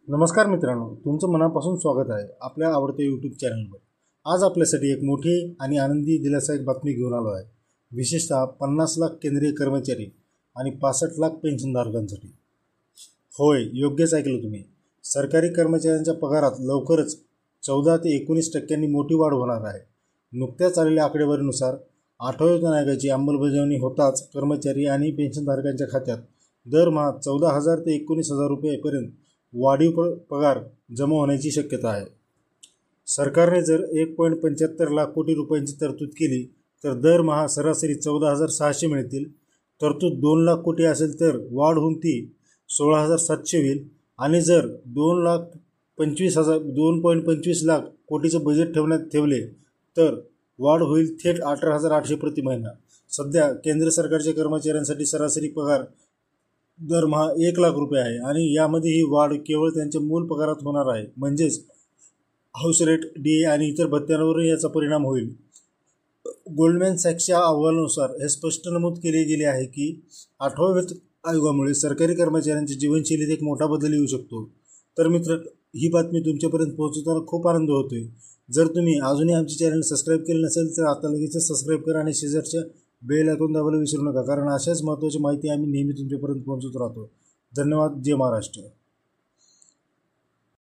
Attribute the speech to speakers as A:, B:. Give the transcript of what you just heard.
A: नमस्कार मित्रांनो, तुमचं मनापासून स्वागत आहे आपल्या आवडत्या यूट्यूब चॅनलवर। आज आपल्यासाठी एक मोठी आणि आनंदी दिलासादायक बातमी घेऊन आलो आहे। विशेषतः 50 लाख केंद्रीय कर्मचारी आणि 65 लाख पेन्शनधारकांसाठी। होय, योग्यच ऐकलं तुम्ही। सरकारी कर्मचाऱ्यांच्या पगारात लवकरच 14 ते 19% मोठी वाढ होणार आहे। नुकत्याच आलेल्या आकडेवारीनुसार आठव्या वेतन आयोगाची अंमलबजावणी होताच कर्मचारी आणि पेन्शनधारकांच्या खात्यात दरमहा 14,000 ते 19,000 रुपयेपर्यंत वाढीव पगार जमा होण्याची शक्यता आहे। सरकारने जर 1.75 लाख कोटी रुपयांची तरतूद केली तर दरमहा सरासरी 14,600 मिळतील। तरतूद 2 लाख कोटी असेल तर वाढ होऊन ती 16,700 होईल आणि जर 2.25 लाख कोटीचे बजेट ठेवले तर वाढ होईल थेट 18,800 प्रति महिना। सध्या केंद्र सरकारच्या कर्मचाऱ्यांसाठी सरासरी पगार दरमहा 1 लाख रुपये आहे आणि यामध्ये ही वाढ केवळ त्यांच्या मूल पगारात होणार आहे, म्हणजेच हाऊस रेट, डीए आणि इतर भत्त्यांवरही याचा परिणाम होईल। गोल्डमॅन सॅक्सच्या अहवालानुसार हे स्पष्ट नमूद केले गेले आहे की 8व्या वेतन आयोगामुळे सरकारी कर्मचाऱ्यांच्या जीवनशैलीत एक मोठा बदल येऊ शकतो। तर मित्र, ही बातमी तुमच्यापर्यंत पोहोचवताना खूप आनंद होतोय। जर तुम्ही अजूनही आमचे चॅनल सबस्क्राईब केले नसेल तर आता लगेच सबस्क्राईब करा आणि शेजारच्या बेल आयकॉन दाबायला विसरू नका, कारण अशाच महत्त्वाची माहिती आम्ही नेहमी तुमच्यापर्यंत पोहोचवत राहतो। धन्यवाद। जय महाराष्ट्र।